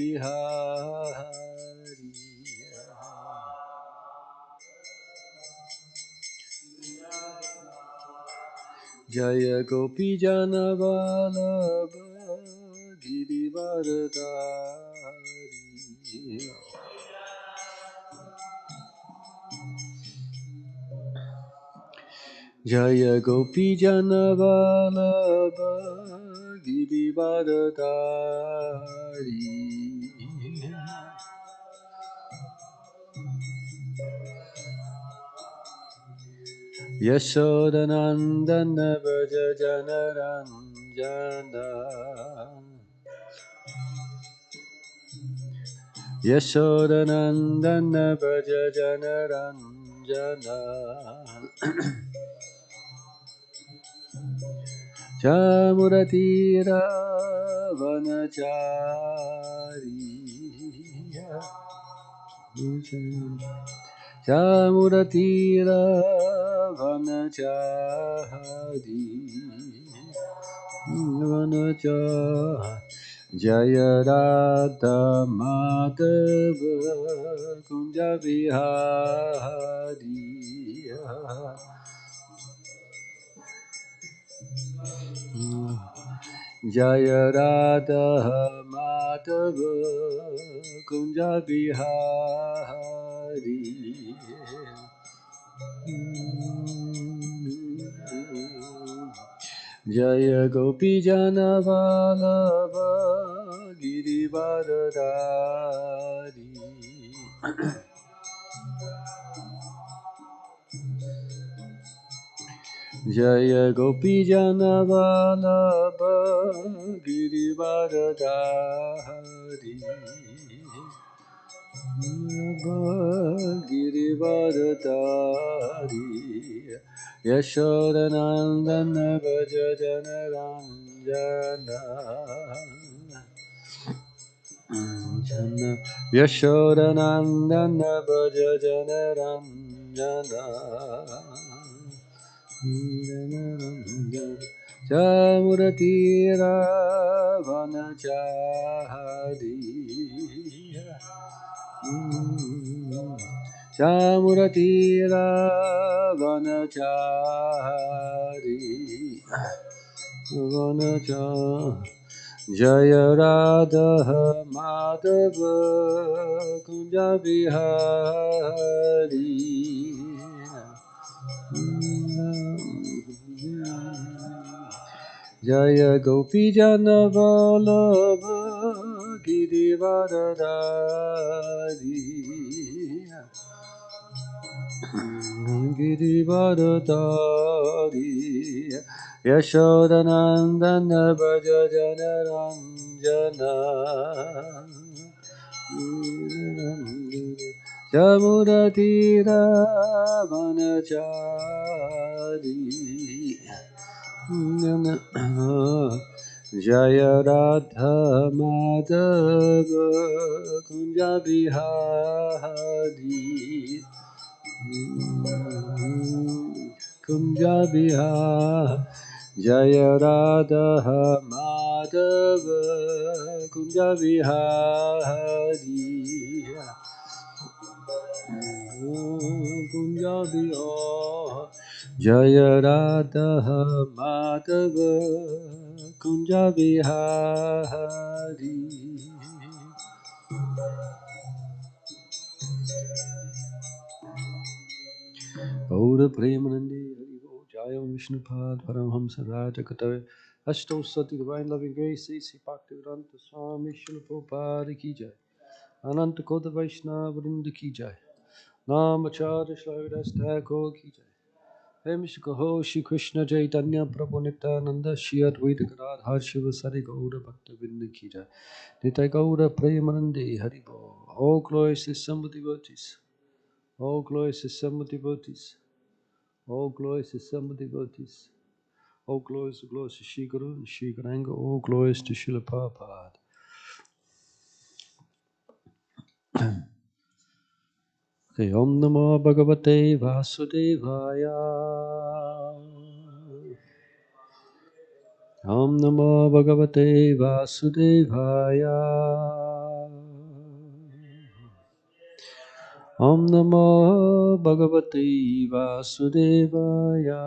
Bihari Jaya Gopi Jana Vallabha Girivardhari Jaya Gopi Jana Vallabha Girivardhari Yashodanandana Vraja Janaranjana Yashodanandana Vraja Janaranjana Chamuratira Vanachariya Chamuratira Vanachari Vanachari Jaya Radha Madhava Kunja Vihari Jaya Radha Madhava Kunja Vihari Jaya Gopi Jana Vallabha Girivardhari Jaya Gopi Jana Vallabha Girivardhari Girivardhari Yashodanandana Vraja Janaranjana Yashodanandana Vraja Janaranjana Chamuratira Vanachari Chamuratira Vanachari Vanachari Jaya Radha Madhava Kunja Vihari Jaya Gopi Jana Vallabha Girivardhari Girivardhari Yashodanandana Vraja Janaranjana Jamuratira Vanachari Jaya Radha Madhava Kunja Vihari Kunja Vihari Jaya Radha Madhava Kunja Vihari Kunja Vihari Jaya Radha Madhava Kunja Vihari Gaura Premanande Haribo Jaya Vishnupad Paramhamsa Raja Katave Ashto Sati Divine Loving Grace C. Bhaktivedanta Swami Srila Prabhupada Ki Jai Ananta Kota Vaishnava Vrinda Ki Jai Namacharya Shaividas Thakur Ki Jai Hem Shri Shri Krishna Chaitanya Prabhu Nityananda Shri Advaita Gadadhar Shiva Sari Gaura Bhakta Vrinda Ki Jai Nitai Gaura Premanande Haribo All glories to some devotees All glories to some devotees All glories to some devotees All glories to Shri Guru and Shri Garanga All glories to Srila Prabhupada Okay, Om Namo Bhagavate Vasudevaya Om Namo Bhagavate Vasudevaya Om Namo Bhagavate Vasudevaya.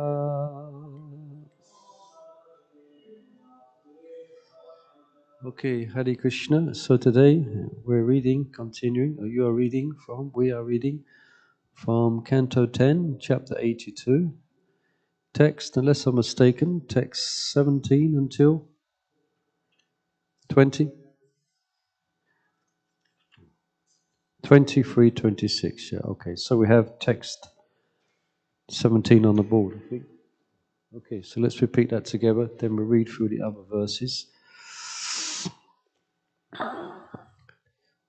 Okay, Hare Krishna. So today we're reading, continuing, or you are reading from, we are reading from Canto 10, Chapter 82. Text, unless I'm mistaken, text 17 until 20, 23, 26. Yeah, okay. So we have text 17 on the board, I think. Okay, so let's repeat that together. Then we'll read through the other verses.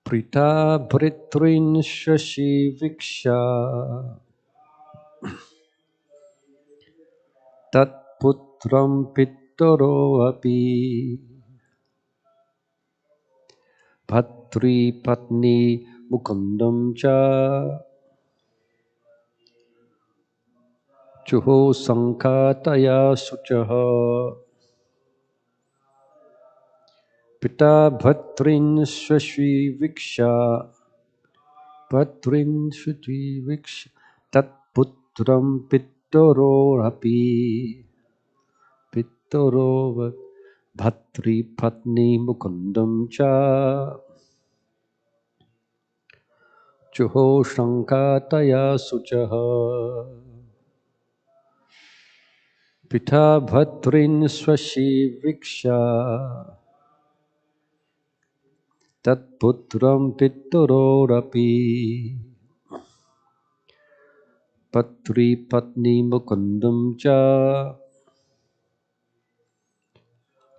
Prita Britrin Shashi Viksha Tat Putram Pittaro Api Bhatri Patni Mukundam Cha Chuho Sankataya Suchaha Pita Bhatrin Shashi Viksha Bhatrin Shashi Viksha Tat Putram Pittaro Api Pittaro Bhatri Patni Mukundam Cha Chuho Shankataya Suchaha Pita Bhatrin Swashi Viksha Tat Putram Pittororapi Patri Patni Mukundam Cha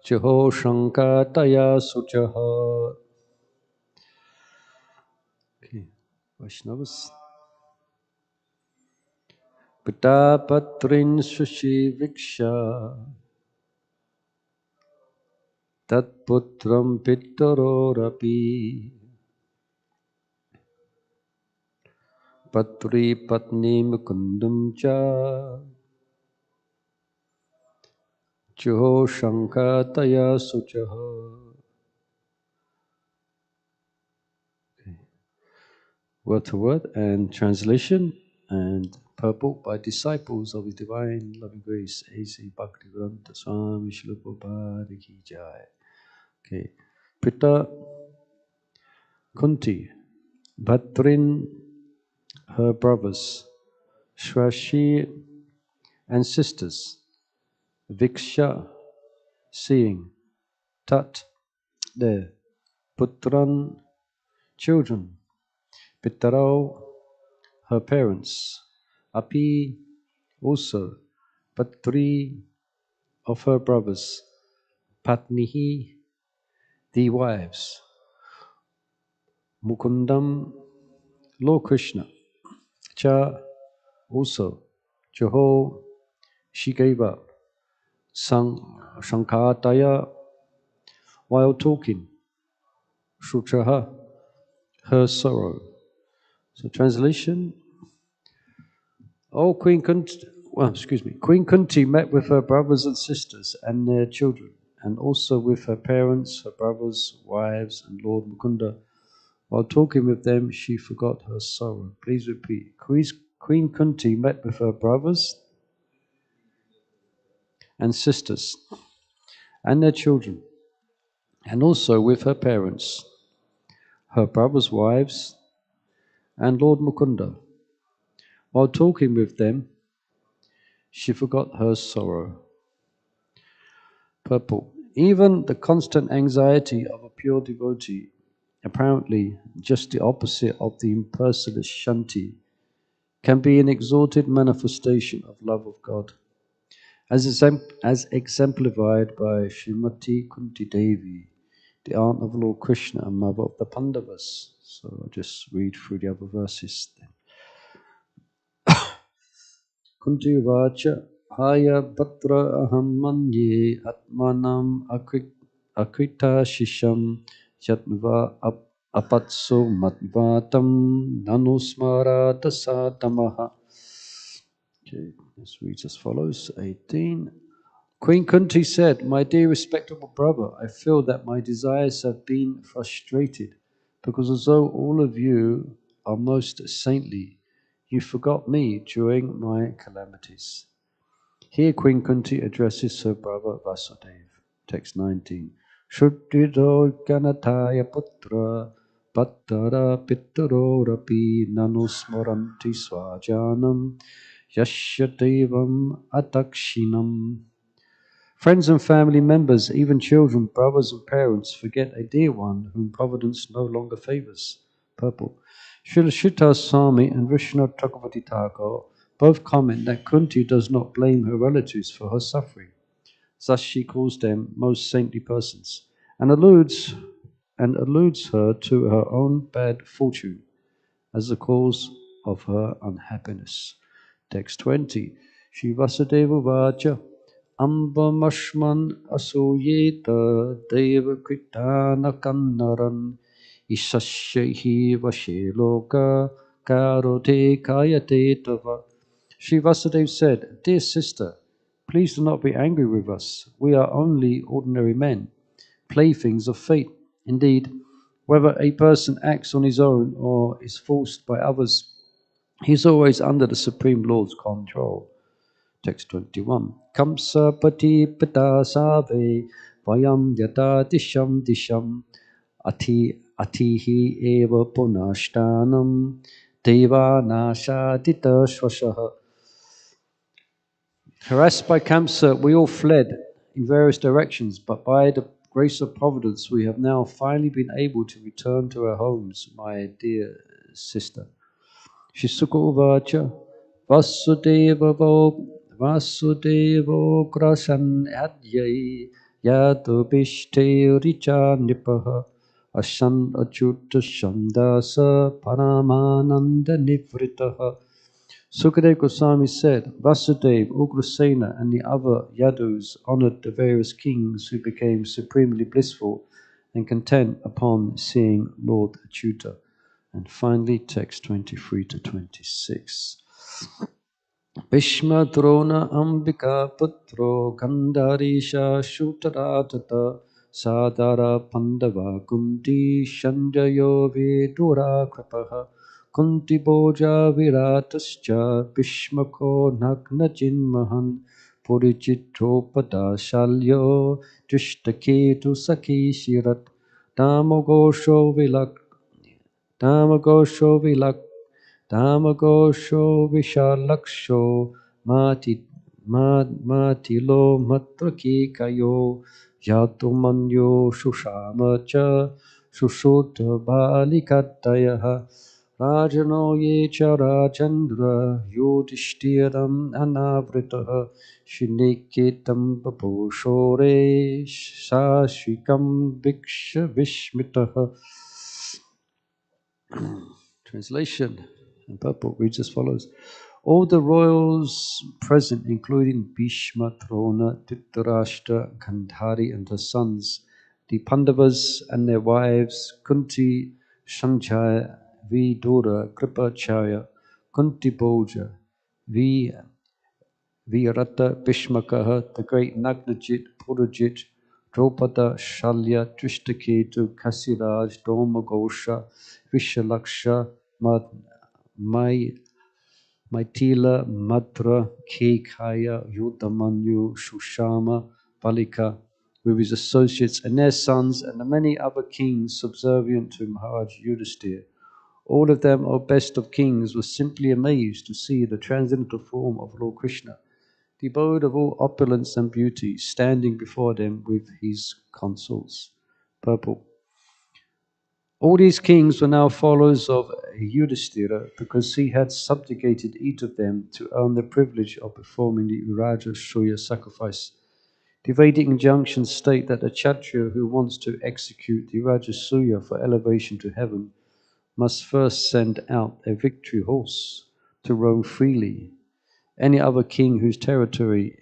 Chuho Shankataya Suchaha. Okay, Vaishnavas. Pita Patrin Swashi Viksha Tat Putram Pittororapi Patri Patni Mukundam Cha Chuho Shankataya Suchaha. Okay. Word to word and translation and purport by disciples of His Divine Loving Grace, A.C. Bhaktivedanta Swami Srila Prabhupada Ki Jai. Okay. Pita Kunti, Bhatrin, her brothers, Shrashi and sisters, Viksha, seeing, Tat, there, Putran, children, Pitaro, her parents, Api, also, Patri, of her brothers, Patnihi, the wives, Mukundam, Lord Krishna, Cha, also, Joho, she gave up, Shankataya, while talking, Shutraha, her sorrow. So translation, Queen Kunti met with her brothers and sisters and their children, and also with her parents, her brothers, wives, and Lord Mukunda. While talking with them, she forgot her sorrow. Please repeat. Queen Kunti met with her brothers and sisters and their children, and also with her parents, her brothers' wives, and Lord Mukunda. While talking with them, she forgot her sorrow. Purport. Even the constant anxiety of a pure devotee, apparently just the opposite of the impersonalist Shanti, can be an exalted manifestation of love of God, as exemplified by Srimati Kunti Devi, the aunt of Lord Krishna and mother of the Pandavas. So I'll just read through the other verses then. Kunti Vacha Haya Patra Aham Manye Atmanam Akrita Shisham Yatva Apatso Matvatam Nanusmara Dasatamaha. Okay, this reads as follows. 18. Queen Kunti said, "My dear respectable brother, I feel that my desires have been frustrated, because although all of you are most saintly. You forgot me during my calamities. Here Queen Kunti addresses her brother Vasudeva. Text 19. Shuddhido ganataya putra pattara pittarorapi nanusmaranti swajanam yashyadevam atakshinam. Friends and family members, even children, brothers and parents, forget a dear one whom Providence no longer favors. Purple. Srila Shita Swami and Vishnu Chakravarti Thakur both comment that Kunti does not blame her relatives for her suffering. Thus she calls them most saintly persons and alludes her to her own bad fortune as the cause of her unhappiness. Text 20. Shri Vasudeva Vacha Ambamashman Asuyeta Deva Kritana Kannaran Isasyahi Vasheloka Karote Kayate Tava. Shri Vasudeva said, Dear sister, please do not be angry with us. We are only ordinary men, playthings of fate. Indeed, whether a person acts on his own or is forced by others, he is always under the Supreme Lord's control. Text 21. Kamsa pati pita save vayam yata disham atihi eva punashtanam deva nashatita shvashaha. Harassed by Kamsa, we all fled in various directions, but by the grace of Providence, we have now finally been able to return to our homes, my dear sister. Shisuka Uvacha Vasudevo Krasan Adyai Yadubishte Richa Nipaha Ashan Achuta Shandasa Paramananda Nivritaha. Sukadeva Goswami said, Vasudeva, Ugrasena, and the other Yadus honored the various kings who became supremely blissful and content upon seeing Lord Achyuta. And finally, text 23 to 26. Bhishma Drona Ambika Putro Gandharisha Shutaratata Sadara Pandava Kunti Shanjayo Vidura Kripaha Kunti Boja Viratascha Bhishmako Nagna Jinmahan Purichitro Padashalyo Drishtaketu Saki Shirat Damogosho Damagosho Vishalaksho Matilo Matrakikayo Yatumanyo Shushamacha Shushuta Balikatayaha Rajano Yecha Rajandra Yudhishtiram Anavritaha Shiniketam Babushore Sashikam Bhiksha Vishmitaha. Translation in purport reads as follows. All the royals present, including Bhishma, Drona, Dhritarashtra, Gandhari and her sons, the Pandavas and their wives, Kunti, Sanjaya, Vidura, Kripacharya, Kunti Bhoja, Virata, Bhishmakaha, the great Nagnajit, Purajit, Draupada, Shalya, Drishtaketu, Kasiraj, Domagosha, Vishalaksha, Maitila, Madra, Kekaya, Yudamanyu, Shushama, Balika, with his associates and their sons, and the many other kings subservient to Maharaj Yudhisthira. All of them, O best of kings, were simply amazed to see the transcendental form of Lord Krishna, the abode of all opulence and beauty, standing before them with his consorts. Purple. All these kings were now followers of Yudhisthira because he had subjugated each of them to earn the privilege of performing the Uraja Shuya sacrifice. The Vedic injunctions state that a Kshatriya who wants to execute the Uraja Shuya for elevation to heaven must first send out a victory horse to roam freely. Any other king whose territory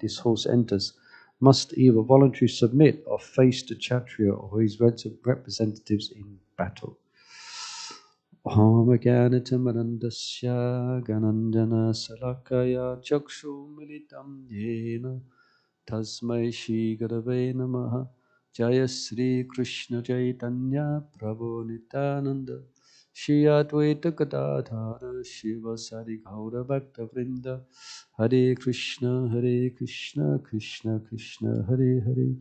this horse enters must either voluntarily submit or face the Kshatriya or his representatives in battle. Om Jnanatam Gananjana Salakaya Chakshu Militam Yena Tasmai Shri Gurave Namaha Jaya Sri Krishna Chaitanya Prabhu Nityananda Shri Advaita Gadadhara Shiva Sari Gaura Bhakta Vrinda Hare Krishna Krishna Krishna Hare Hare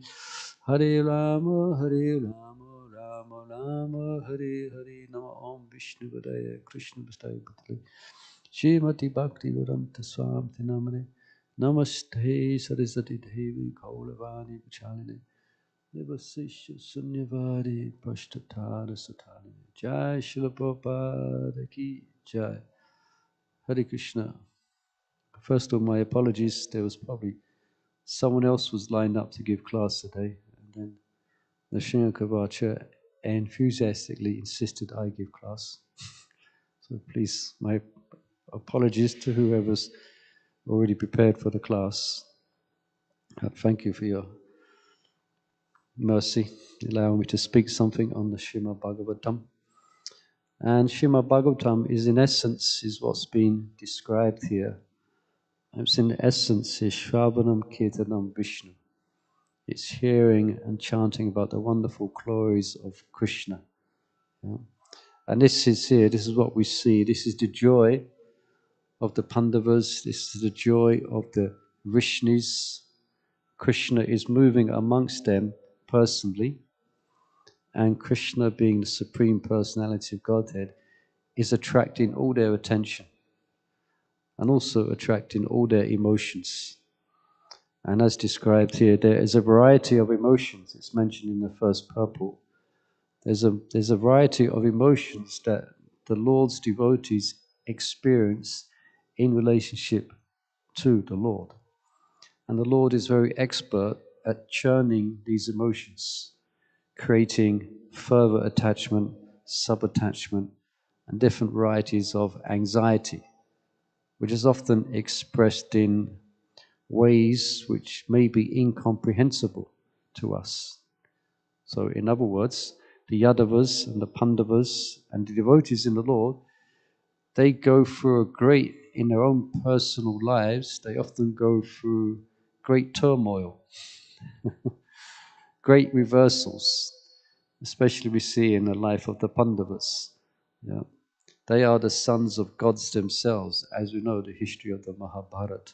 Hare Rama Rama Rama Hare Hare Nama Om Vishnu Padaya Krishna Vastaya Bhutale Shrimati Bhakti Vedanta Swami Namane Namaste Saraswati Devi Gauravani Pachalini Nivasisha Sunyavari Pashtatara Satani Jai Shila Prabhupada Ki Jai. Hare Krishna. First of all, my apologies. There was probably someone else was lined up to give class today. And then the Srimad Kavacha enthusiastically insisted I give class. So please, my apologies to whoever's already prepared for the class. Thank you for your mercy, allowing me to speak something on the Srimad Bhagavatam. And Srimad Bhagavatam is in essence, is what's been described here. It's in essence is Shravanam Kirtanam Vishnu. It's hearing and chanting about the wonderful glories of Krishna. Yeah? And this is here, this is what we see. This is the joy of the Pandavas. This is the joy of the Rishnis. Krishna is moving amongst them personally. And Krishna, being the Supreme Personality of Godhead, is attracting all their attention and also attracting all their emotions. And as described here, there is a variety of emotions. It's mentioned in the first purport. There's a variety of emotions that the Lord's devotees experience in relationship to the Lord. And the Lord is very expert at churning these emotions, creating further attachment, sub-attachment, and different varieties of anxiety, which is often expressed in ways which may be incomprehensible to us. So in other words, the Yadavas and the Pandavas and the devotees in the Lord, they go through in their own personal lives, they often go through great turmoil, great reversals, especially we see in the life of the Pandavas. Yeah. They are the sons of gods themselves, as we know the history of the Mahabharata.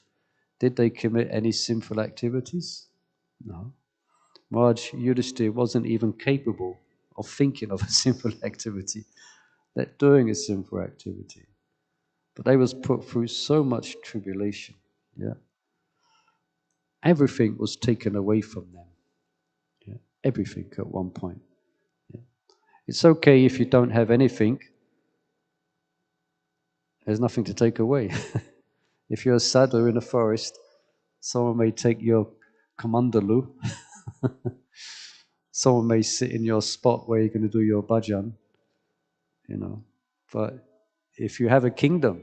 Did they commit any sinful activities? No. Maharaj Yudhishthira wasn't even capable of thinking of a sinful activity, let doing a sinful activity. But they was put through so much tribulation. Yeah. Everything was taken away from them. Yeah. Everything at one point. Yeah. It's okay if you don't have anything. There's nothing to take away. If you're a sadhu in a forest, someone may take your kamandalu. Someone may sit in your spot where you're going to do your bhajan, But if you have a kingdom,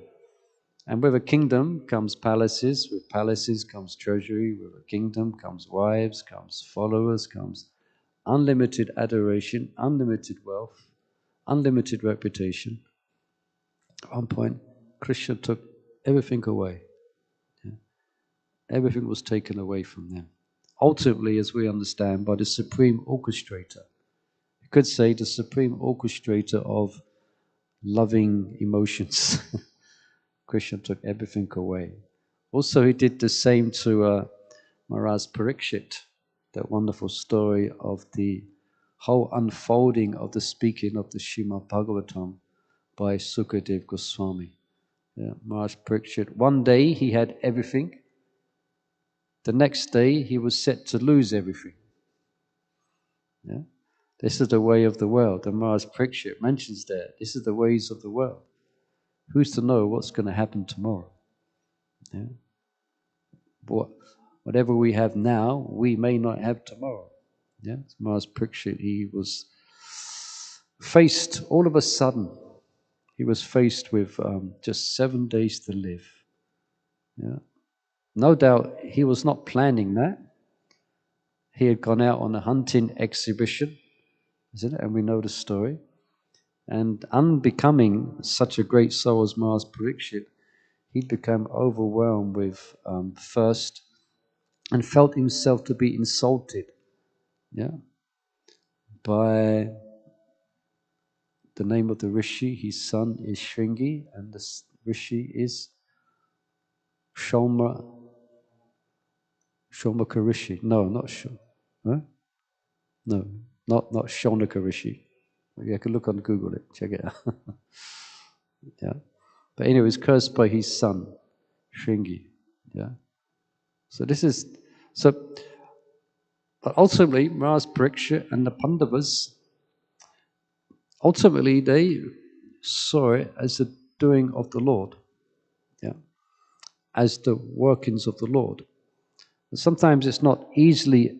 and with a kingdom comes palaces, with palaces comes treasury, with a kingdom comes wives, comes followers, comes unlimited adoration, unlimited wealth, unlimited reputation. At one point, Krishna took everything away. Yeah. Everything was taken away from them. Ultimately, as we understand, by the supreme orchestrator. You could say the supreme orchestrator of loving emotions. Krishna took everything away. Also, he did the same to Maharaj Parikshit, that wonderful story of the whole unfolding of the speaking of the Srimad Bhagavatam by Sukadev Goswami. Yeah, Maharaj Parikshit, one day he had everything. The next day he was set to lose everything. Yeah? This is the way of the world. And Maharaj Parikshit mentions there, this is the ways of the world. Who's to know what's going to happen tomorrow? Yeah? Whatever we have now, we may not have tomorrow. Yeah? Maharaj Parikshit, he was faced, all of a sudden, he was faced with just 7 days to live. Yeah? No doubt he was not planning that. He had gone out on a hunting exhibition, isn't it? And we know the story. And unbecoming such a great soul as Maharaj Parikshit, he'd become overwhelmed with thirst and felt himself to be insulted. Yeah. by the name of the rishi. His son is Shringi, and the rishi is Shomaka Rishi. No, not Shom. Huh? No, not Shonaka Rishi. You can look on Google it, check it out. Yeah. But anyway, he was cursed by his son, Shringi. Yeah. So this is but ultimately Maharaj Pariksha and the Pandavas, ultimately they saw it as the doing of the Lord. Yeah. As the workings of the Lord. And sometimes it's not easily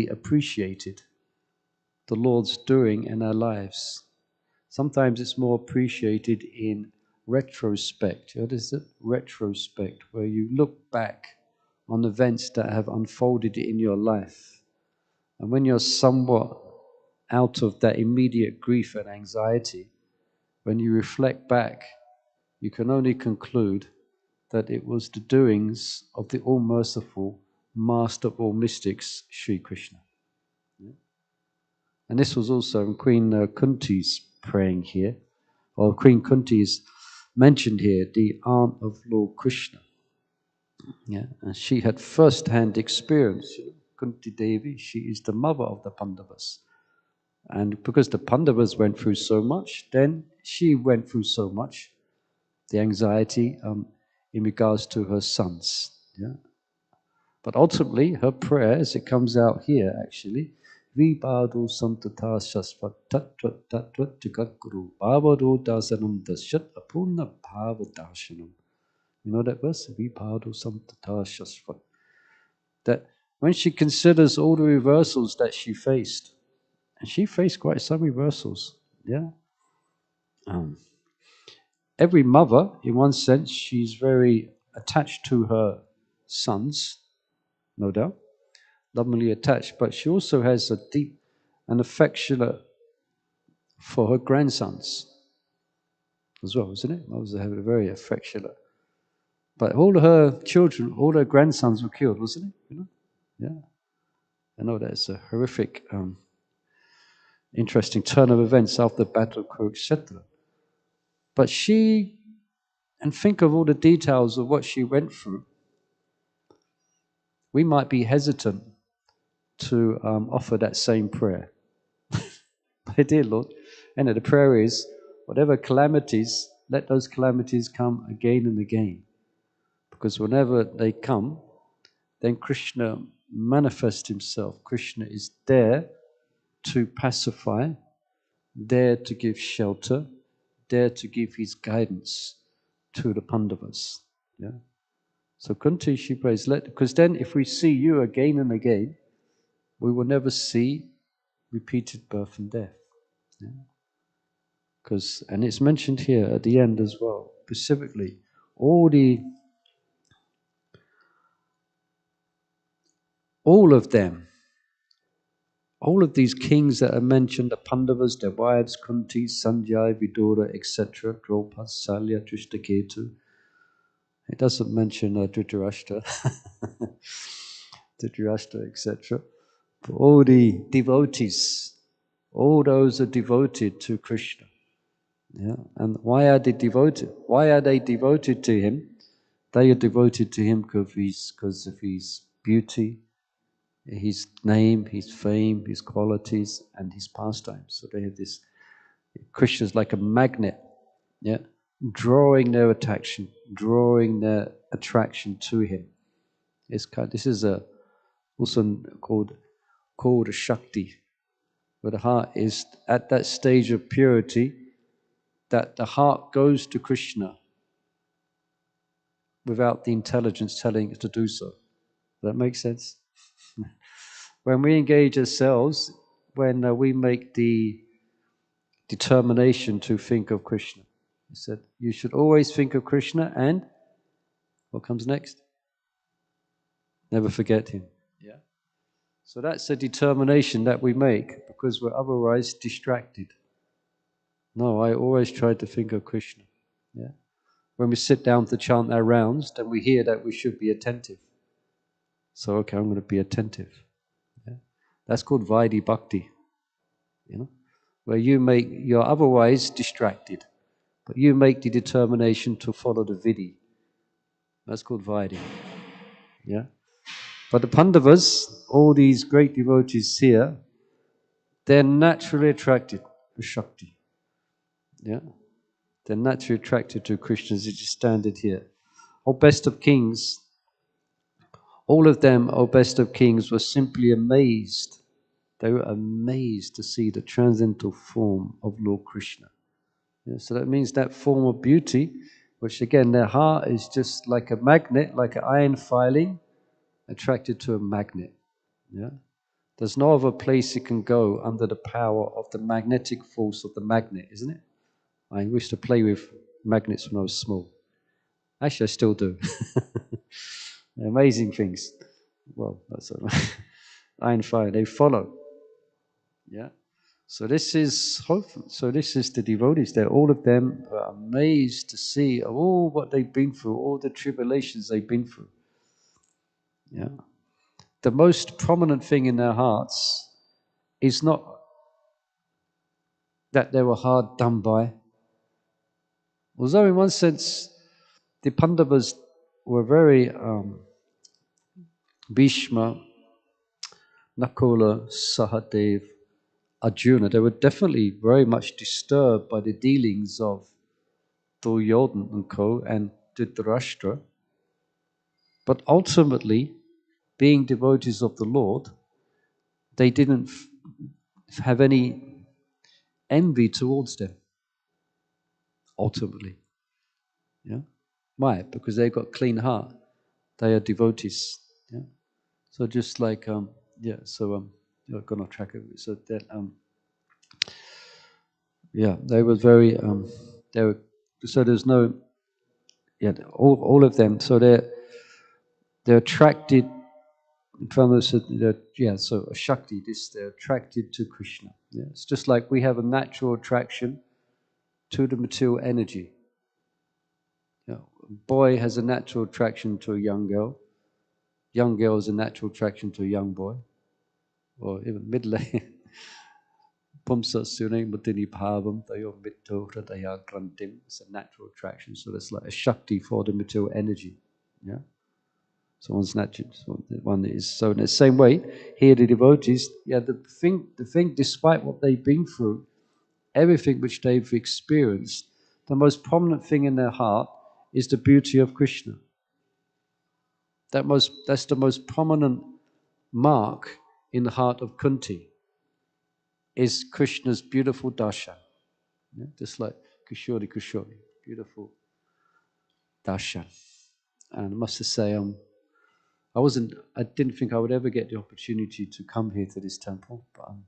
appreciated, the Lord's doing in our lives. Sometimes it's more appreciated in retrospect. What is it? Retrospect, where you look back on events that have unfolded in your life. And when you're somewhat out of that immediate grief and anxiety, when you reflect back, you can only conclude that it was the doings of the all-merciful Master of all mystics, Sri Krishna. And this was also in Queen Kunti's praying here, or Queen Kunti is mentioned here, the aunt of Lord Krishna. Yeah, and she had first-hand experience. Kunti Devi, she is the mother of the Pandavas. And because the Pandavas went through so much, then she went through so much, the anxiety in regards to her sons. Yeah. But ultimately, her prayer, as it comes out here actually, Vibhadu Santata Shasvat Tattva Tattva Jagadguru Bhavado Dasanam Dasyat Apurna Bhavadasanam. You know that verse? Vibhadu Santata Shasvat. That when she considers all the reversals that she faced, and she faced quite some reversals, yeah. Every mother, in one sense, she's very attached to her sons, no doubt, lovingly attached, but she also has a deep and affectionate for her grandsons as well, isn't it? Mothers have a very affectionate. But all her children, all her grandsons were killed, wasn't it? You know? Yeah. I know that's a horrific, interesting turn of events after the Battle of Kurukshetra. But she, and think of all the details of what she went through, we might be hesitant to offer that same prayer. My dear Lord, and the prayer is, whatever calamities, let those calamities come again and again. Because whenever they come, then Krishna manifests himself. Krishna is there to pacify, there to give shelter, there to give his guidance to the Pandavas. Yeah. So Kunti, she prays, because then if we see you again and again, we will never see repeated birth and death. Yeah. And it's mentioned here at the end as well, specifically, all of them, all of these kings that are mentioned, the Pandavas, their wives, Kunti, Sanjay, Vidura, etc., Draupadi, Salya, Drishtaketu. It doesn't mention Dhritarashtra, Dhritarashtra, etc. But all the devotees, all those are devoted to Krishna. Yeah. And why are they devoted? Why are they devoted to him? They are devoted to him because of his beauty, his name, his fame, his qualities, and his pastimes. So they have this. Krishna's like a magnet, yeah, drawing their attraction to him. This is also called a Shakti, where the heart is at that stage of purity, that the heart goes to Krishna without the intelligence telling it to do so. Does that make sense? When we engage ourselves, when we make the determination to think of Krishna, he said, you should always think of Krishna, and what comes next? Never forget him. Yeah. So that's a determination that we make because we're otherwise distracted. No, I always try to think of Krishna. Yeah. When we sit down to chant our rounds, then we hear that we should be attentive. So, okay, I'm going to be attentive. Yeah. That's called Vaidhi Bhakti. you know, where you're otherwise distracted, but you make the determination to follow the vidhi. That's called Vaidhi. Yeah. But the Pandavas, all these great devotees here, they're naturally attracted to Shakti. Yeah. They're naturally attracted to Krishna as it is standard here. O best of kings, all of them, O best of kings, were simply amazed. They were amazed to see the transcendental form of Lord Krishna. Yeah, so that means that form of beauty, which again, their heart is just like a magnet, like an iron filing, attracted to a magnet. Yeah. There's no other place it can go under the power of the magnetic force of the magnet, isn't it? I used to play with magnets when I was small. Actually, I still do. Amazing things. Well, that's iron fire. They follow. Yeah. So this is hopeful. So this is the devotees there. All of them are amazed to see all what they've been through, all the tribulations they've been through. Yeah. The most prominent thing in their hearts is not that they were hard done by. Although in one sense, the Pandavas were very Bhishma, Nakula, Sahadev, Arjuna, they were definitely very much disturbed by the dealings of Duryodhana and co. and Dhritarashtra. But ultimately, being devotees of the Lord, they didn't have any envy towards them, ultimately. Yeah? Why? Because they've got clean heart. They are devotees. Yeah? So just like, I've gone off track of it. So that, they were very, they were, so there's no, all of them. So they're attracted from us. So a Shakti, they're attracted to Krishna. Yeah? It's just like we have a natural attraction to the material energy. You know, a boy has a natural attraction to a young girl. Young girl has a natural attraction to a young boy, or even middle-aged. Pumsasune mudini bhavam tayo mitto hridaya grantim. It's a natural attraction. So that's like a Shakti for the material energy. Yeah. So one's natural. So one is so in the same way here the devotees. Yeah, the thing, despite what they've been through, everything which they've experienced, the most prominent thing in their heart is the beauty of Krishna. That's the most prominent mark in the heart of Kunti, is Krishna's beautiful darshan. Yeah? Just like Kishori, beautiful darshan. And I must say, I didn't think I would ever get the opportunity to come here to this temple, but I'm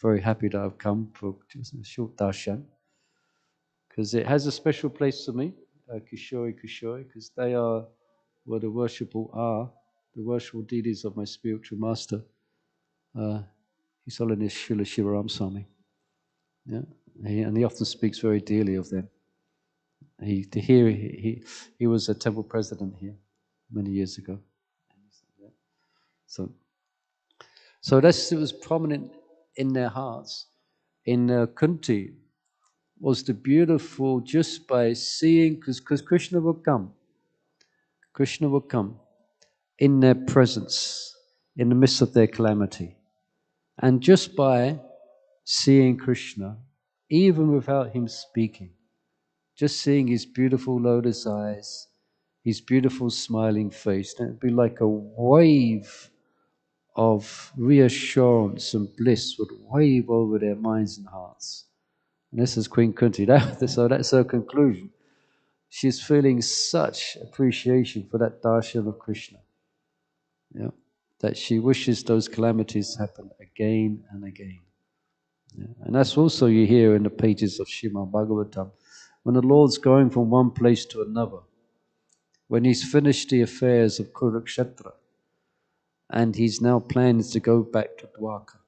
very happy that I've come for just a short darshan, because it has a special place for me, Kishori, because they are where the worshipful deities of my spiritual master, His Holiness Srila Shivaram Swami. Yeah, and he often speaks very dearly of them. He was a temple president here many years ago. So it was prominent in their hearts. In Kunti was the beautiful, just by seeing, because Krishna will come in their presence, in the midst of their calamity. And just by seeing Krishna, even without him speaking, just seeing his beautiful lotus eyes, his beautiful smiling face, it would be like a wave of reassurance and bliss would wave over their minds and hearts. And this is Queen Kunti. So that's her conclusion. She's feeling such appreciation for that darshan of Krishna, yeah, that she wishes those calamities happen again and again. Yeah. And that's also you hear in the pages of Srimad Bhagavatam, when the Lord's going from one place to another, when he's finished the affairs of Kurukshetra, and he's now plans to go back to Dwarka.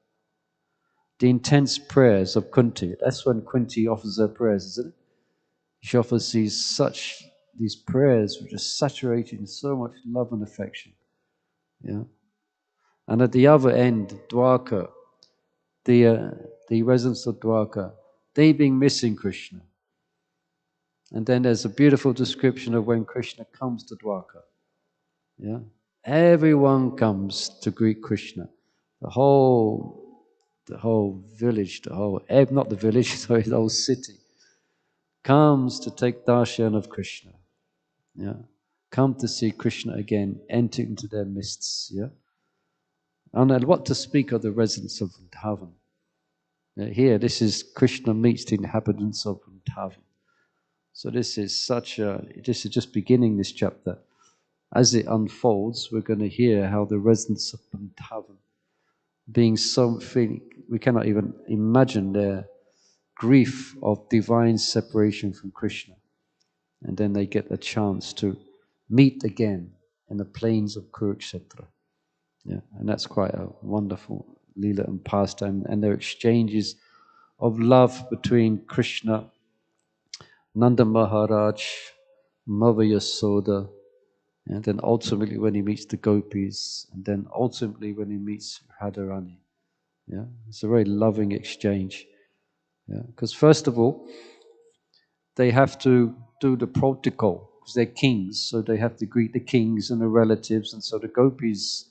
The intense prayers of Kunti, that's when Kunti offers her prayers, isn't it? She offers these prayers which are saturated in so much love and affection. Yeah. And at the other end, Dwarka, the the residents of Dwarka, they being missing Krishna. And then there's a beautiful description of when Krishna comes to Dwarka. Yeah, everyone comes to greet Krishna. The whole village, not the village, sorry, the whole city comes to take darshan of Krishna. Yeah, come to see Krishna again, enter into their midst. Yeah, and what to speak of the residents of Vrindavan. Here, this is Krishna meets the inhabitants of Vrindavan. So this is just beginning this chapter. As it unfolds, we're going to hear how the residents of Vrindavan, being so feeling, we cannot even imagine their grief of divine separation from Krishna. And then they get a chance to meet again in the plains of Kurukshetra. Yeah, and that's quite a wonderful lila and pastime, and their exchanges of love between Krishna, Nanda Maharaj, Mother Yasoda, and then ultimately when he meets the gopis, and then ultimately when he meets Radharani. Yeah, it's a very loving exchange. Yeah, because first of all, they have to do the protocol because they're kings, so they have to greet the kings and the relatives, and so the gopis,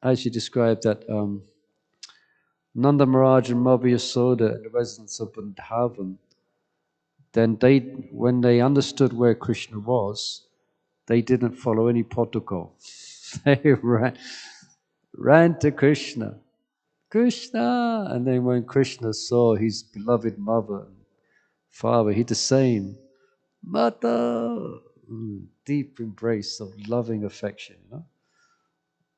as you described that Nanda Maharaj and Mother Yasoda and the residents of Vrindavan, then when they understood where Krishna was, they didn't follow any protocol. They ran to Krishna. Krishna! And then when Krishna saw his beloved mother and father, he the same. Mata! Deep embrace of loving affection. You know?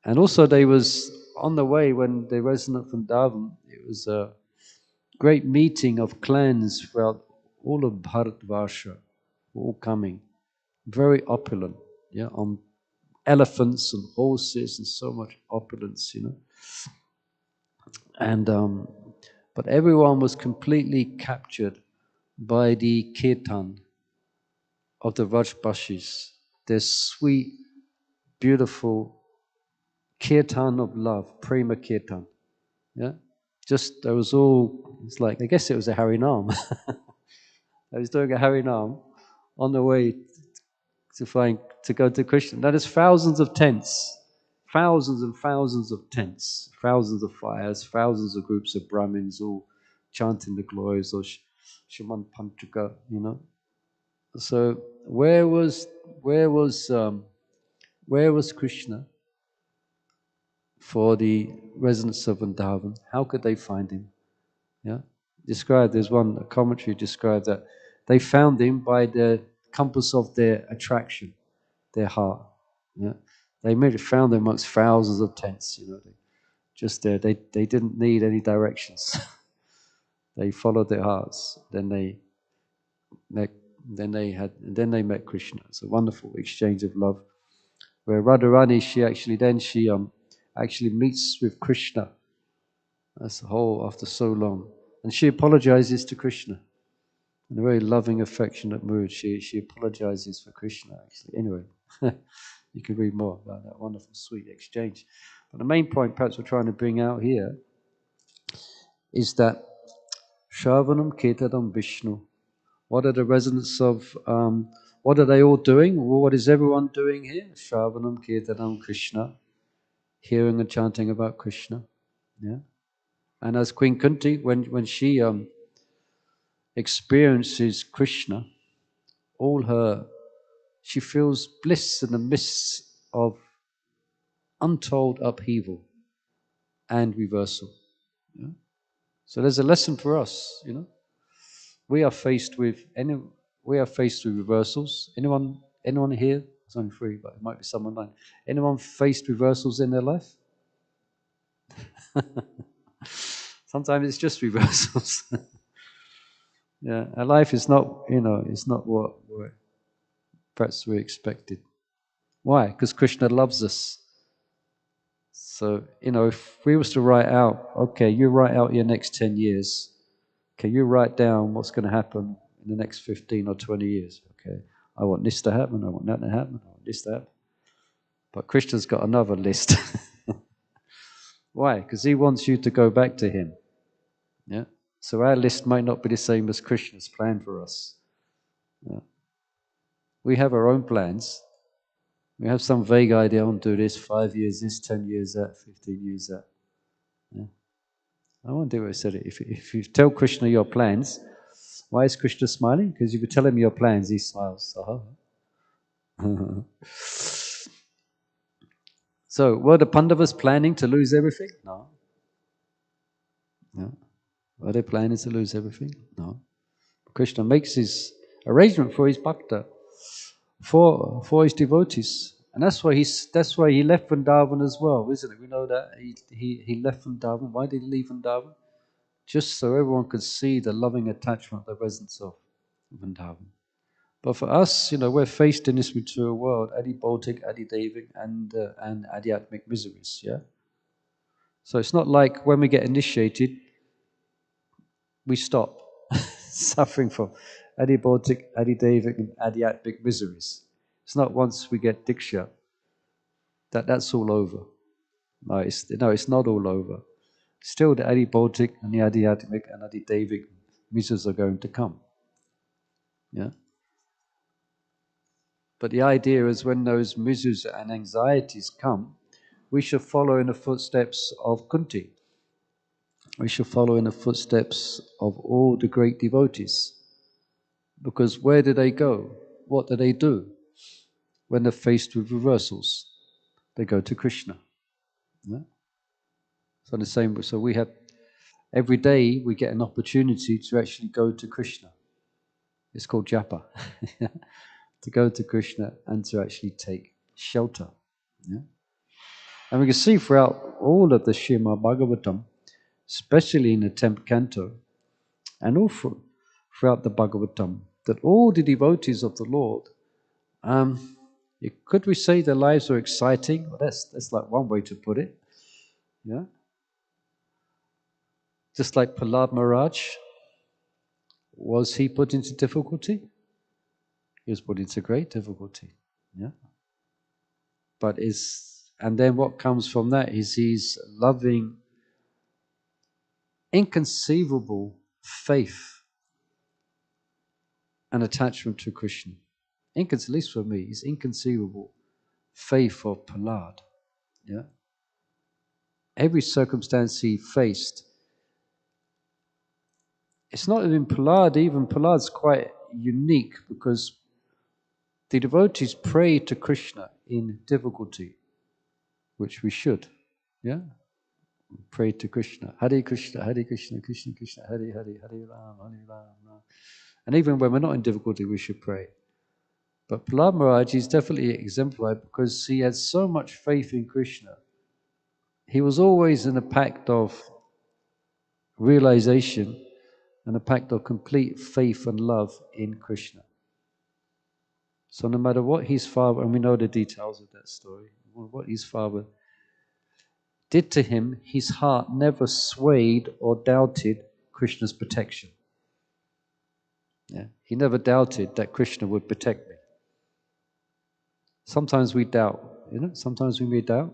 And also they was on the way when they resident from Vrindavan, it was a great meeting of clans throughout all of Bharatvarsha, all coming. Very opulent, yeah, on elephants and horses and so much opulence, you know. And but everyone was completely captured by the kirtan of the Rajbashis, their sweet, beautiful kirtan of love, prema kirtan. Yeah, just there was all. It's like I guess it was a Harinam. I was doing a Harinam on the way to go to Krishna. Now there's thousands of tents, thousands and thousands of tents, thousands of fires, thousands of groups of Brahmins all chanting the glories of Shaman Panchaka, you know. So where was Krishna for the residents of Vrindavan? How could they find him? Yeah, there's one commentary described that they found him by the compass of their attraction, their heart. Yeah, they made it found them amongst thousands of tents. You know, just there. They didn't need any directions. They followed their hearts. Then they met. Then they met Krishna. It's a wonderful exchange of love. Where Radharani, she actually meets with Krishna. That's the whole after so long, and she apologizes to Krishna in a very loving, affectionate mood. She apologizes for Krishna. Actually, anyway. You can read more about that wonderful, sweet exchange. But the main point perhaps we're trying to bring out here is that Shravanam Ketadam Vishnu. What are the residents of, what are they all doing? Well, what is everyone doing here? Shravanam Ketadam Krishna. Hearing and chanting about Krishna. Yeah. And as Queen Kunti, when she experiences Krishna, she feels bliss in the midst of untold upheaval and reversal. Yeah? So there's a lesson for us, you know. We are faced with reversals. Anyone here? It's only three, but it might be someone online. Anyone faced reversals in their life? Sometimes it's just reversals. Yeah, our life is not, it's not what perhaps we expected. Why? Because Krishna loves us. So, if we was to write out, okay, you write out your next 10 years. Okay, you write down what's going to happen in the next 15 or 20 years. Okay, I want this to happen, I want that to happen, I want this to happen. But Krishna's got another list. Why? Because he wants you to go back to him. Yeah. So our list might not be the same as Krishna's plan for us. Yeah. We have our own plans. We have some vague idea, I want to do this, 5 years this, 10 years that, 15 years that. Yeah. I won't do what I said. If you tell Krishna your plans, why is Krishna smiling? Because if you tell him your plans, he smiles. So, were the Pandavas planning to lose everything? No. No. Were they planning to lose everything? No. Krishna makes his arrangement for his bhakta, for his devotees. And that's why he left Vrindavan as well, isn't it? We know that he left Vrindavan. Why did he leave Vrindavan? Just so everyone could see the loving attachment, the presence of Vrindavan. But for us, we're faced in this material world, adi bautic, adi devic, and adhyatmic miseries. Yeah. So it's not like when we get initiated, we stop suffering from adi bautic, adi devic, and adhyatmic miseries. It's not once we get diksha that's all over. No, it's not all over. Still, the adi bautic and the adhyatmic and adi devic miseries are going to come. Yeah. But the idea is when those miseries and anxieties come, we should follow in the footsteps of Kunti. We should follow in the footsteps of all the great devotees. Because where do they go? What do they do when they're faced with reversals? They go to Krishna. Yeah? So we have, every day we get an opportunity to actually go to Krishna. It's called japa. To go to Krishna and to actually take shelter. Yeah? And we can see throughout all of the Srimad Bhagavatam, especially in the 10th canto, and also throughout the Bhagavatam, that all the devotees of the Lord, could we say their lives are exciting? Well, that's like one way to put it. Yeah. Just like Prahlad Maharaj, was he put into difficulty? He was put into great difficulty. Yeah. And then what comes from that is his loving, inconceivable faith and attachment to Krishna. At least for me, is inconceivable faith of Prahlad. Yeah. Every circumstance he faced. It's not even Prahlad's quite unique because the devotees pray to Krishna in difficulty, which we should. Yeah? Pray to Krishna. Hare Krishna, Krishna Krishna, Hare Hare, Hare Ram, Hare Ram. And even when we're not in difficulty, we should pray. But Prahlad Maharaj is definitely exemplified because he had so much faith in Krishna. He was always in a pact of realization and a pact of complete faith and love in Krishna. So no matter what his father, and we know the details of that story, what his father did to him, his heart never swayed or doubted Krishna's protection. Yeah? He never doubted that Krishna would protect me. Sometimes we doubt, sometimes we may doubt.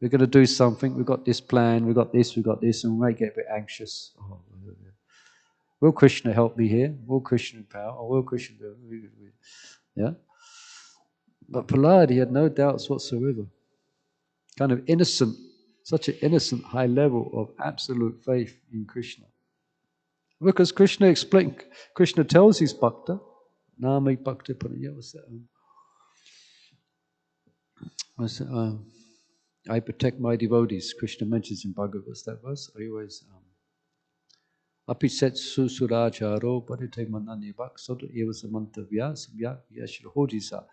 We're going to do something, we've got this plan, we've got this, and we might get a bit anxious. Will Krishna help me here? Will Krishna empower? Or will Krishna do it? Yeah? But Prahlad, he had no doubts whatsoever. Kind of innocent, such an innocent high level of absolute faith in Krishna. Because Krishna tells his bhakta, Nami Bhakti Panaya, I protect my devotees. Krishna mentions in Bhagavad that verse. I always Apiset susuracharo parite manani bhaksoto eva samantavya samyak yashrahodisa.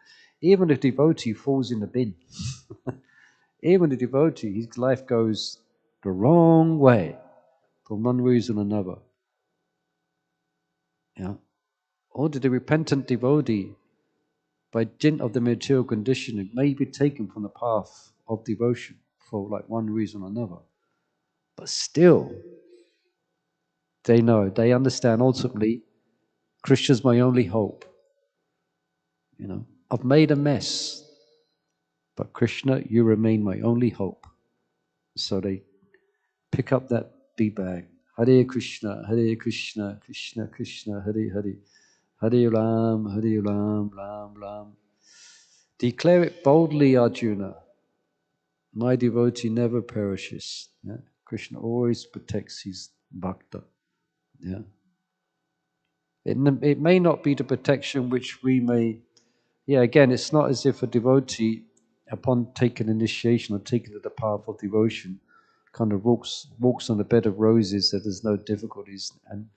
Even if devotee falls in the bin, even the devotee, his life goes the wrong way for one reason or another. Yeah. Or the repentant devotee, by dint of the material conditioning, may be taken from the path of devotion for like one reason or another. But still, they understand ultimately, Krishna's my only hope. I've made a mess, but Krishna, you remain my only hope. So they pick up that bee bag, Hare Krishna, Krishna Krishna, Hare Hare, Hare Ram, Ram Ram. Declare it boldly, Arjuna. My devotee never perishes. Yeah? Krishna always protects his bhakta. Yeah. It may not be the protection which we may. Yeah, again, it's not as if a devotee, upon taking initiation or taking to the path of devotion, kind of walks on a bed of roses that there's no difficulties and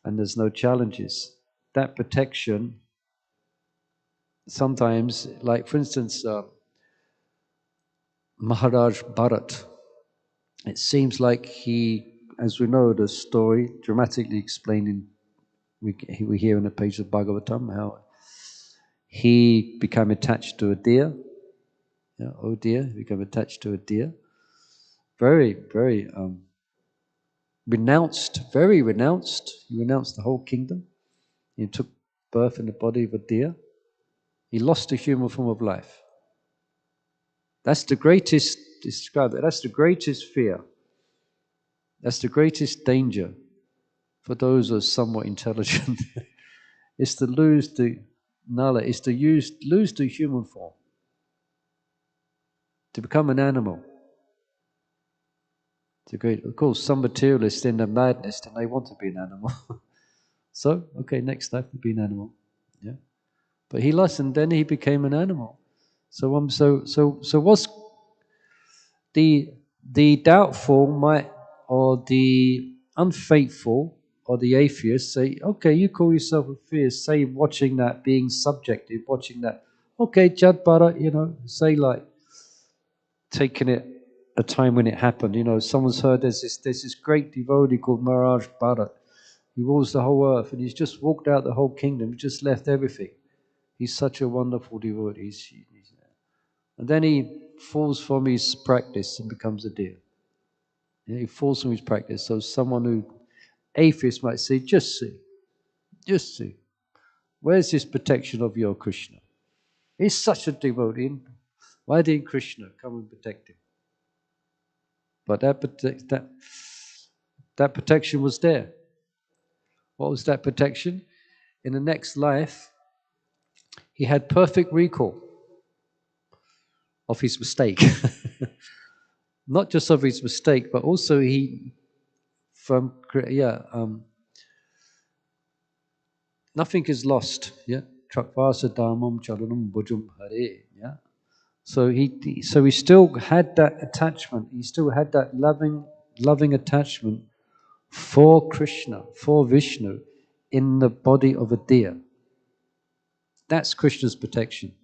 there's no challenges. That protection, sometimes, like for instance, Maharaj Bharat, it seems like he, as we know the story, dramatically explaining, we hear in a page of Bhagavatam how he became attached to a deer. Yeah, oh dear, he became attached to a deer. Very, very renounced, very renounced. He renounced the whole kingdom. He took birth in the body of a deer. He lost the human form of life. That's the greatest, describe it, that's the greatest fear. That's the greatest danger for those who are somewhat intelligent. Is to lose the knowledge, is to lose the human form, to become an animal. It's a great, of course, some materialists in their madness and they want to be an animal. So, okay, next life to be an animal. Yeah. But he lost and then he became an animal. So what's the doubtful might, or the unfaithful, or the atheist say, okay, you call yourself a theist, say watching that, being subjective, watching that. Okay, Jadbara, say like taking it a time when it happened. Someone's heard there's this great devotee called Maharaj Bharat. He rules the whole earth and he's just walked out the whole kingdom. He just left everything. He's such a wonderful devotee. And then he falls from his practice and becomes a deer. Yeah, he falls from his practice. So someone who, atheist might say, just see. Where's this protection of your Krishna? He's such a devotee. Why didn't Krishna come and protect him? But that protection was there. What was that protection? In the next life, he had perfect recall of his mistake. Not just of his mistake, but also nothing is lost. Yeah, Trakvasa Dhamam Charanam Bhujam Hare. Yeah. So he still had that attachment. He still had that loving attachment for Krishna, for Vishnu, in the body of a deer. That's Krishna's protection.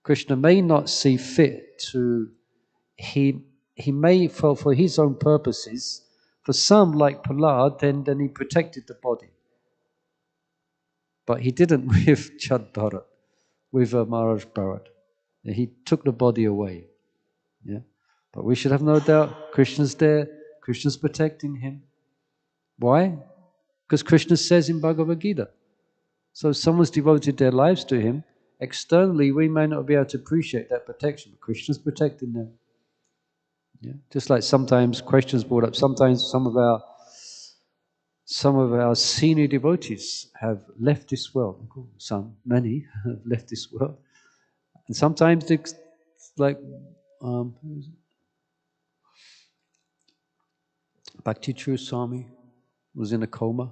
Krishna may not see fit to, he may, for his own purposes, for some like Prahlad, then he protected the body. But he didn't with Chad Bharat, with Maharaj Bharat. He took the body away. Yeah. But we should have no doubt Krishna's there, Krishna's protecting him. Why? Because Krishna says in Bhagavad Gita. So if someone's devoted their lives to him, externally we may not be able to appreciate that protection, but Krishna's protecting them. Yeah? Just like sometimes questions brought up, sometimes some of our senior devotees have left this world. Many have left this world. And sometimes it's like Bhakti True Swami was in a coma.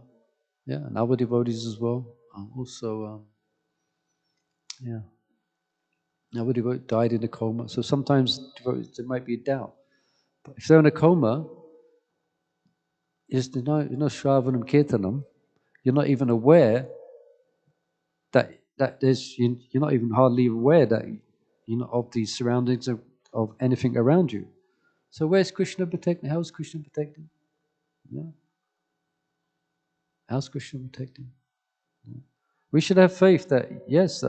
Yeah, and other devotees as well. Other devotee died in a coma. So sometimes devotees, there might be a doubt. But if they're in a coma, you're not Shravanam Kirtanam, you're not even aware that you're not even hardly aware that of the surroundings of anything around you. So where's Krishna protecting? How's Krishna protecting? Yeah. How's Krishna protecting? Yeah. We should have faith that yes,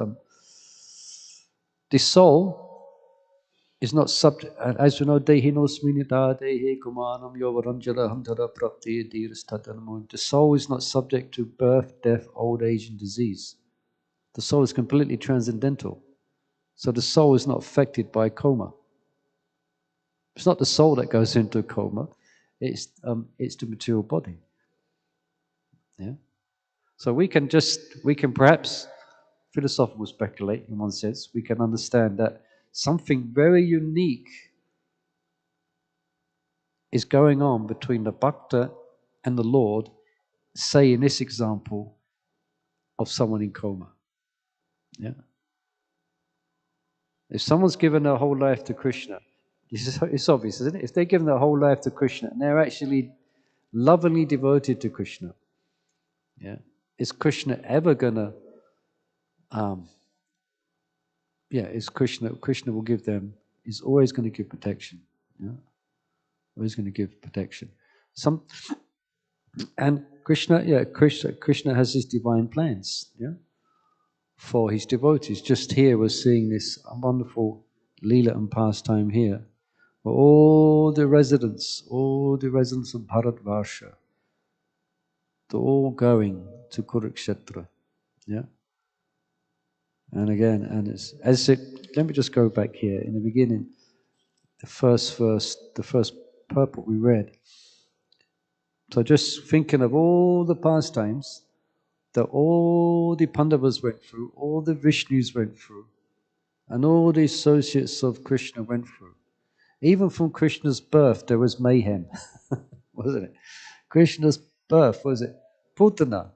the soul is not subject, as you know, Dehinosminita Dehi Kumanam Yovaranjala Hantara Prapti Dhirastatanamo. The soul is not subject to birth, death, old age, and disease. The soul is completely transcendental. So the soul is not affected by coma. It's not the soul that goes into a coma. it's the material body. Yeah. So we can perhaps philosophical speculate in one sense. We can understand that something very unique is going on between the bhakta and the Lord, say in this example of someone in coma. Yeah. If someone's given their whole life to Krishna, it's obvious, isn't it? If they're given their whole life to Krishna and they're actually lovingly devoted to Krishna, yeah, is Krishna ever gonna? Is Krishna will give them? Is always going to give protection. Yeah, always going to give protection. And Krishna has his divine plans. Yeah, for his devotees. Just here we're seeing this wonderful Leela and pastime here. All the residents of Bharatvarsha, they're all going to Kurukshetra. Yeah. And again, let me just go back here. In the beginning, the first verse, the first purport we read. So just thinking of all the pastimes that all the Pandavas went through, all the Vishnus went through, and all the associates of Krishna went through. Even from Krishna's birth, there was mayhem, wasn't it? Krishna's birth, was it? Putana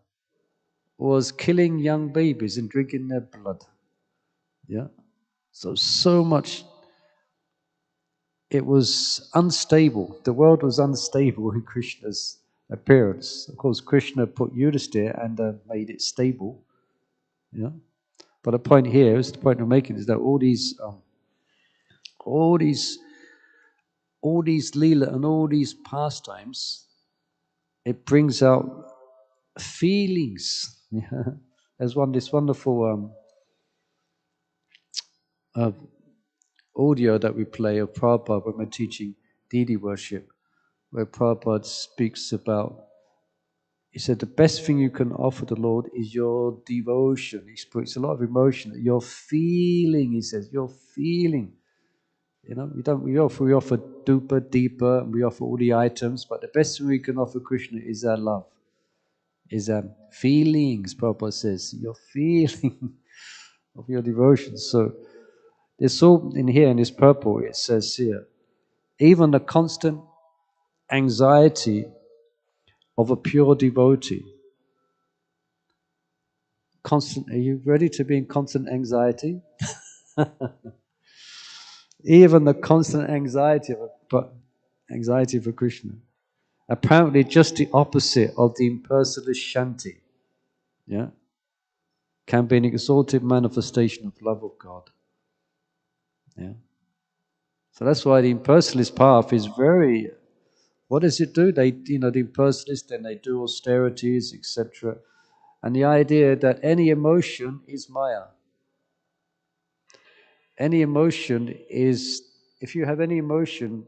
was killing young babies and drinking their blood. Yeah. So much. It was unstable. The world was unstable in Krishna's appearance. Of course, Krishna put Yudhisthira and made it stable. Yeah. But the point here is the point I'm making is that all these Leela and all these pastimes, it brings out feelings. Yeah. There's this wonderful audio that we play of Prabhupada when we're teaching deity worship, where Prabhupada speaks about, he said, the best thing you can offer the Lord is your devotion. He speaks a lot of emotion. Your feeling, he says, your feeling. You know, we offer dupa, deeper, and we offer all the items, but the best thing we can offer Krishna is our love, is our feelings, Prabhupada says, your feeling of your devotion. So there's all in here in this purport, it says here, even the constant anxiety of a pure devotee. Are you ready to be in constant anxiety? Even the constant anxiety for Krishna. Apparently just the opposite of the impersonalist Shanti. Yeah? Can be an exalted manifestation of love of God. Yeah? So that's why the impersonalist path is very, what does it do? The impersonalists, then they do austerities, etc. And the idea that any emotion is Maya. Any emotion is, if you have any emotion,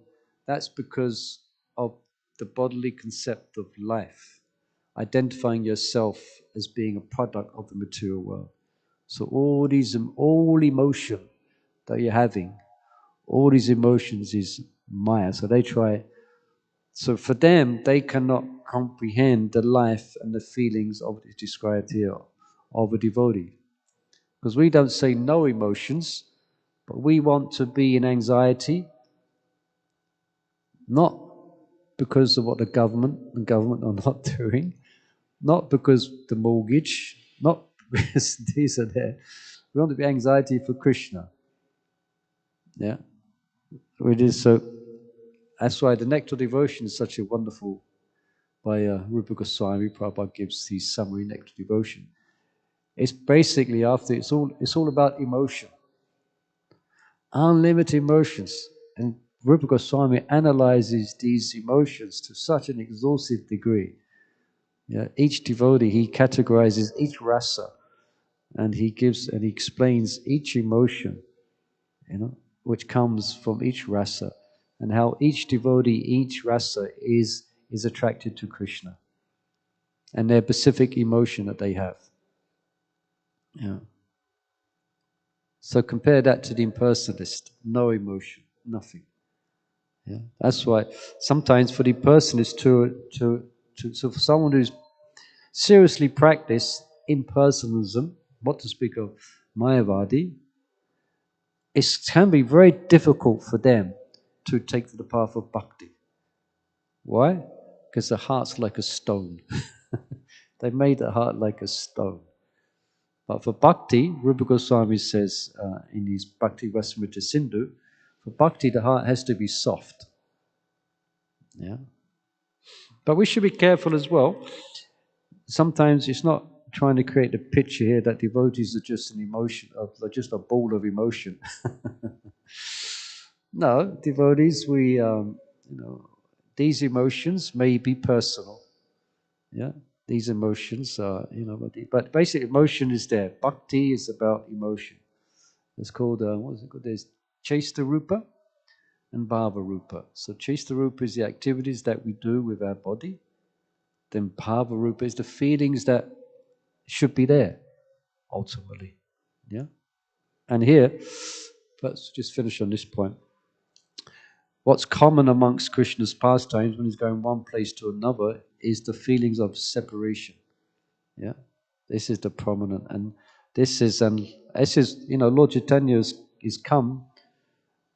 that's because of the bodily concept of life, identifying yourself as being a product of the material world. So all emotion that you're having, all these emotions is Maya. So for them, they cannot comprehend the life and the feelings of it described here of a devotee. Because we don't say no emotions, but we want to be in anxiety, not because of what the government are not doing, not because the mortgage, not because these are there. We want to be anxiety for Krishna. Yeah. It is so. That's why the Nectar Devotion is such a wonderful, by Rupa Goswami. Prabhupada gives the summary Nectar Devotion. It's basically it's all about emotion. Unlimited emotions. And Rupa Goswami analyzes these emotions to such an exhaustive degree. Yeah, each devotee, he categorizes each rasa, and he explains each emotion, which comes from each rasa, and how each devotee, each rasa is attracted to Krishna, and their specific emotion that they have. Yeah. So compare that to the impersonalist, no emotion, nothing. Yeah, that's why sometimes for the person is to so for someone who's seriously practiced impersonalism, what to speak of Mayavadi, it can be very difficult for them to take to the path of bhakti. Why? Because the heart's like a stone. They made the heart like a stone. But for bhakti, Rupa Goswami says in his Bhakti Rasamrita Sindhu, for bhakti the heart has to be soft. Yeah. But we should be careful as well. Sometimes it's not trying to create the picture here that devotees are just an emotion, of just a ball of emotion. No, devotees, these emotions may be personal. Yeah, these emotions are, but basically emotion is there. Bhakti is about emotion. It's called, what is it called? There's Chesta Rupa and Bhava Rupa. So Chesta Rupa is the activities that we do with our body. Then Bhava Rupa is the feelings that should be there, ultimately. Yeah? And here, let's just finish on this point. What's common amongst Krishna's pastimes when he's going one place to another is the feelings of separation. Yeah? This is the prominent, and this is, Lord Chaitanya is come.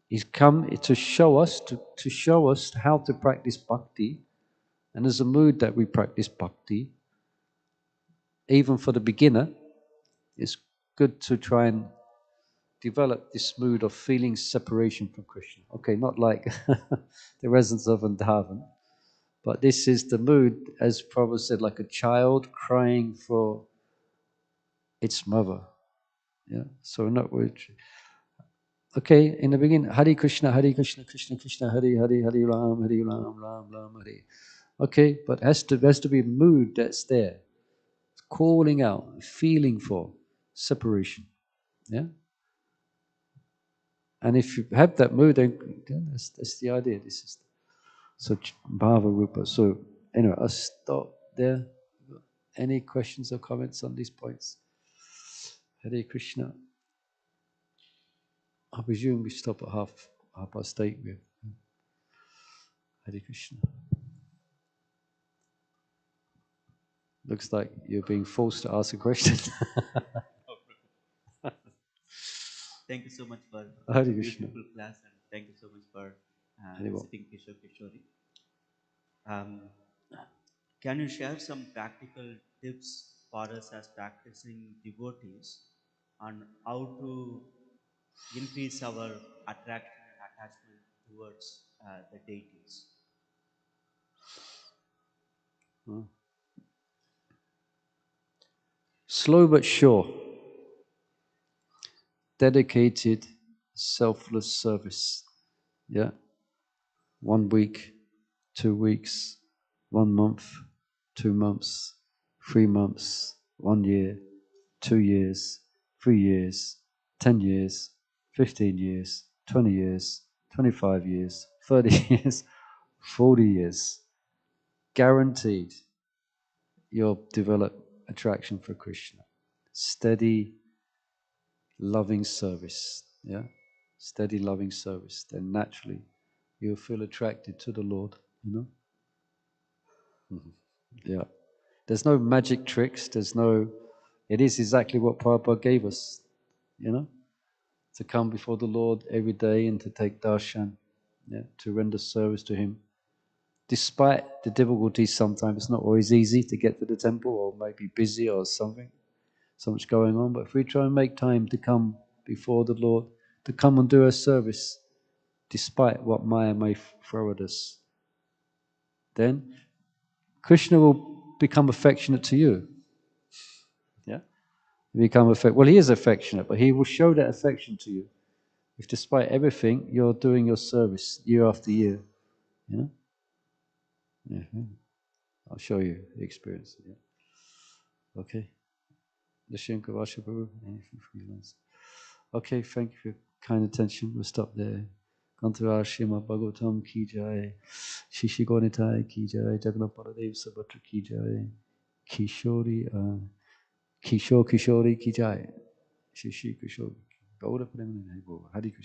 He's come to show us how to practice bhakti, and there's a mood that we practice bhakti. Even for the beginner, it's good to try and develop this mood of feeling separation from Krishna. Okay, not like the residents of Vrindavan, but this is the mood, as Prabhupada said, like a child crying for its mother. Yeah, so not worried. Okay, in the beginning, Hare Krishna, Krishna Krishna, Hare Hare, Hare Ram, Ram Ram, Hare. Okay, but has to be a mood that's there, calling out, feeling for separation. Yeah, and if you have that mood, then that's the idea. This is so Bhava Rupa. So anyway, I'll stop there. Any questions or comments on these points? Hare Krishna. I presume we stop at half past 8. Hare Krishna. Looks like you're being forced to ask a question. Thank you so much for Hare the Krishna. beautiful class, and thank you so much for Hare Bol. visiting Kishore Kishori. Can you share some practical tips for us as practicing devotees on how to increase our attraction and attachment towards the deities? Slow but sure. Dedicated, selfless service. Yeah. 1 week, 2 weeks, 1 month, 2 months, 3 months, 1 year, 2 years, 3 years, 10 years, 15 years, 20 years, 25 years, 30 years, 40 years. Guaranteed you'll develop attraction for Krishna. Steady, loving service. Yeah? Steady, loving service. Then naturally you'll feel attracted to the Lord, Yeah. There's no magic tricks. It is exactly what Prabhupada gave us, to come before the Lord every day and to take darshan, to render service to Him. Despite the difficulties sometimes, it's not always easy to get to the temple or maybe busy or something, so much going on. But if we try and make time to come before the Lord, to come and do our service, despite what Maya may throw at us, then Krishna will become affectionate to you. Yeah? Well, he is affectionate, but he will show that affection to you if, despite everything, you're doing your service year after year. Mm-hmm. I'll show you the experience. Yeah. Okay. Nishanka Vasha Prabhu, anything freelance. Okay, thank you for your kind attention. We'll stop there. Kantara Srimad Bhagavatam ki jai. Shishi Gonitai ki jai. Jagannath Baladev Sabhatra ki jai. Kishori Kishori ki jai. Shishi Kishori. Gaura Premanande Hare Krishna.